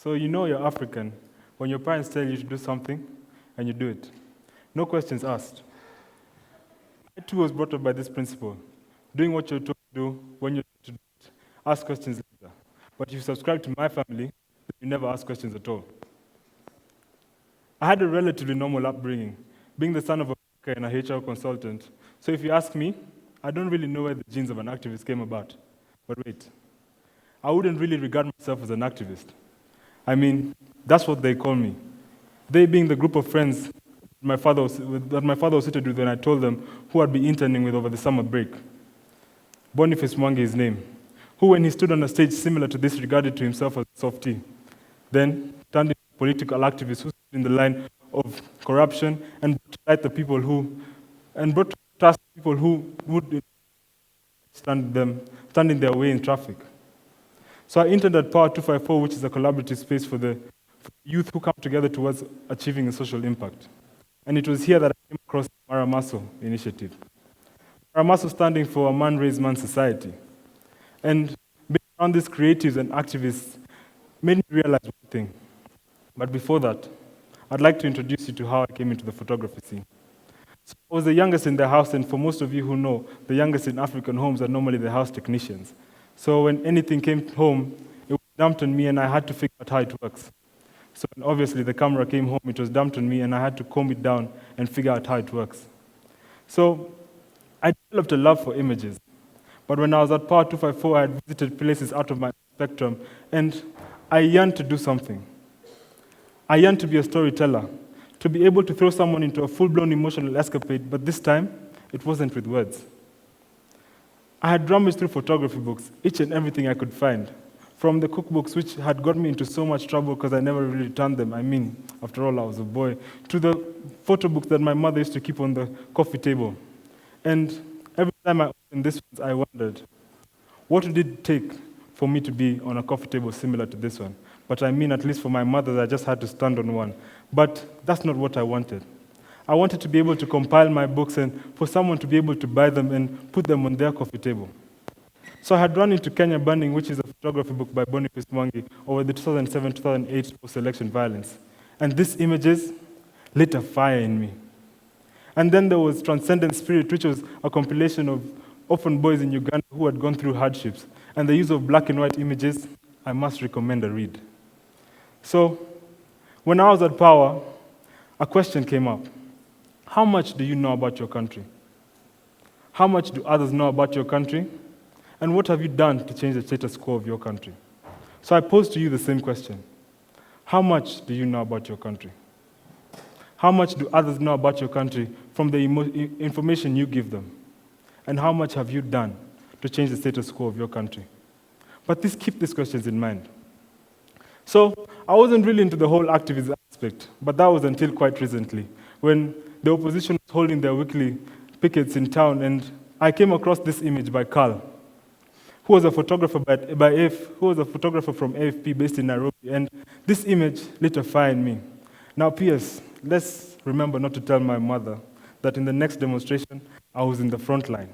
So you know you're African when your parents tell you to do something and you do it. No questions asked. I too was brought up by this principle. Doing what you're told to do when you're told to do it. Ask questions later. But if you subscribe to my family, you never ask questions at all. I had a relatively normal upbringing, being the son of a banker and a HR consultant. So if you ask me, I don't really know where the genes of an activist came about. But wait, I wouldn't really regard myself as an activist. I mean, that's what they call me. They being the group of friends that my father was seated with when I told them who I'd be interning with over the summer break. Boniface Mwangi is his name, who when he stood on a stage similar to this regarded to himself as a softie, then turned into a political activist who stood in the line of corruption and brought to light the people who, and brought to task people who would stand in their way in traffic. So I interned at Power 254, which is a collaborative space for the youth who come together towards achieving a social impact. And it was here that I came across the Maramaso initiative. Maramaso standing for a man raised man society. And being around these creatives and activists made me realize one thing. But before that, I'd like to introduce you to how I came into the photography scene. So I was the youngest in the house, and for most of you who know, the youngest in African homes are normally the house technicians. So when anything came home, it was dumped on me, and I had to figure out how it works. So when obviously the camera came home, it was dumped on me, and I had to comb it down and figure out how it works. So I developed a love for images. But when I was at Power 254, I had visited places out of my spectrum, and I yearned to do something. I yearned to be a storyteller, to be able to throw someone into a full-blown emotional escapade, but this time, it wasn't with words. I had rummaged through photography books, each and everything I could find, from the cookbooks, which had got me into so much trouble because I never really returned them. I mean, after all, I was a boy, to the photo books that my mother used to keep on the coffee table. And every time I opened this one, I wondered, what would it take for me to be on a coffee table similar to this one? But I mean, at least for my mother, I just had to stand on one. But that's not what I wanted. I wanted to be able to compile my books and for someone to be able to buy them and put them on their coffee table. So I had run into Kenya Burning, which is a photography book by Boniface Mwangi over the 2007-2008 post-election violence. And these images lit a fire in me. And then there was Transcendent Spirit, which was a compilation of orphan boys in Uganda who had gone through hardships. And the use of black and white images, I must recommend a read. So when I was at Power, a question came up. How much do you know about your country? How much do others know about your country? And what have you done to change the status quo of your country? So I pose to you the same question. How much do you know about your country? How much do others know about your country from the information you give them? And how much have you done to change the status quo of your country? But keep these questions in mind. So I wasn't really into the whole activism aspect, but that was until quite recently, when the opposition was holding their weekly pickets in town, and I came across this image by Akala, who was a photographer who was a photographer from AFP based in Nairobi, and this image lit a fire in me. Now, P.S., let's remember not to tell my mother that in the next demonstration, I was in the front line.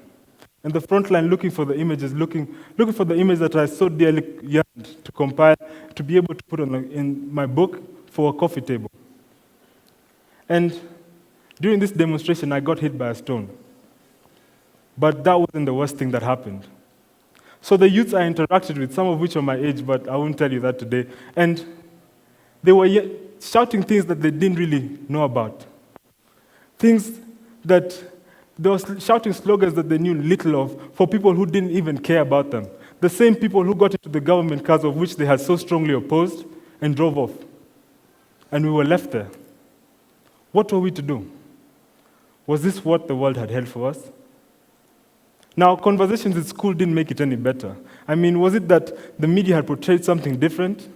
In the front line, looking for the images, looking for the image that I so dearly yearned to compile, to be able to put in my book for a coffee table. And during this demonstration, I got hit by a stone. But that wasn't the worst thing that happened. So the youths I interacted with, some of which are my age, but I won't tell you that today, and they were shouting things that they didn't really know about. Things that they were shouting slogans that they knew little of for people who didn't even care about them. The same people who got into the government cars of which they had so strongly opposed and drove off. And we were left there. What were we to do? Was this what the world had held for us? Now, conversations at school didn't make it any better. I mean, was it that the media had portrayed something different?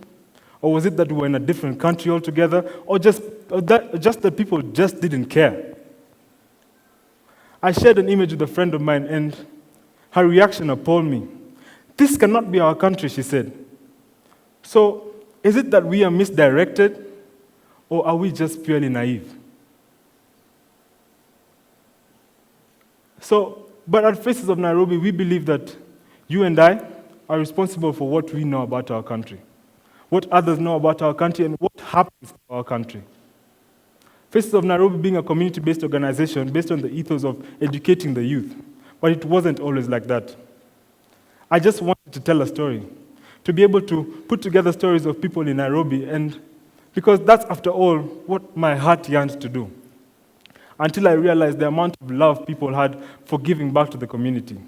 Or was it that we were in a different country altogether? Or just that people just didn't care? I shared an image with a friend of mine, and her reaction appalled me. This cannot be our country, she said. So, is it that we are misdirected, or are we just purely naive? But at Faces of Nairobi, we believe that you and I are responsible for what we know about our country. what others know about our country, and what happens to our country. Faces of Nairobi being a community-based organization based on the ethos of educating the youth, but it wasn't always like that. I just wanted to tell a story, to be able to put together stories of people in Nairobi, and because that's, after all, what my heart yearned to do, until I realized the amount of love people had for giving back to the community.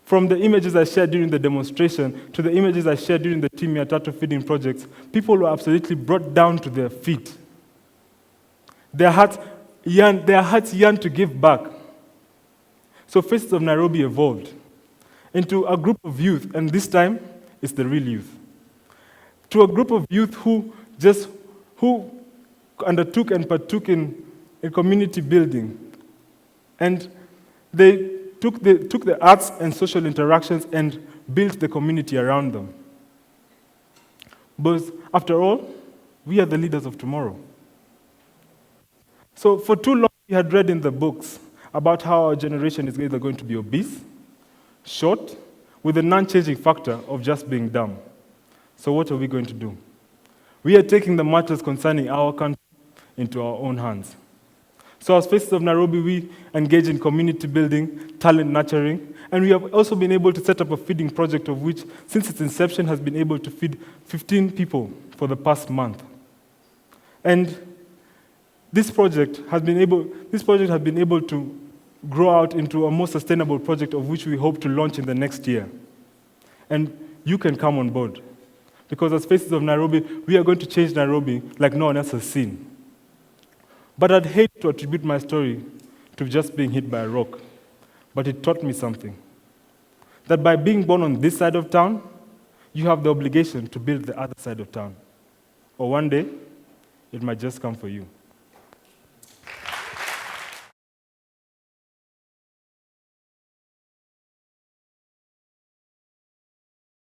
From the images I shared during the demonstration to the images I shared during the Team Yatatu feeding projects, people were absolutely brought down to their feet. Their hearts yearned to give back. So Faces of Nairobi evolved into a group of youth, and this time, it's the real youth. To a group of youth who undertook and partook in community building. And they took the arts and social interactions and built the community around them. But after all, we are the leaders of tomorrow. So for too long, we had read in the books about how our generation is either going to be obese, short, with the non-changing factor of just being dumb. So what are we going to do? We are taking the matters concerning our country into our own hands. So as Faces of Nairobi, we engage in community building, talent nurturing, and we have also been able to set up a feeding project of which, since its inception, has been able to feed 15 people for the past month. And this project has been able to grow out into a more sustainable project of which we hope to launch in the next year. And you can come on board. Because as Faces of Nairobi, we are going to change Nairobi like no one else has seen. But I'd hate to attribute my story to just being hit by a rock. But it taught me something. That by being born on this side of town, you have the obligation to build the other side of town. Or one day, it might just come for you.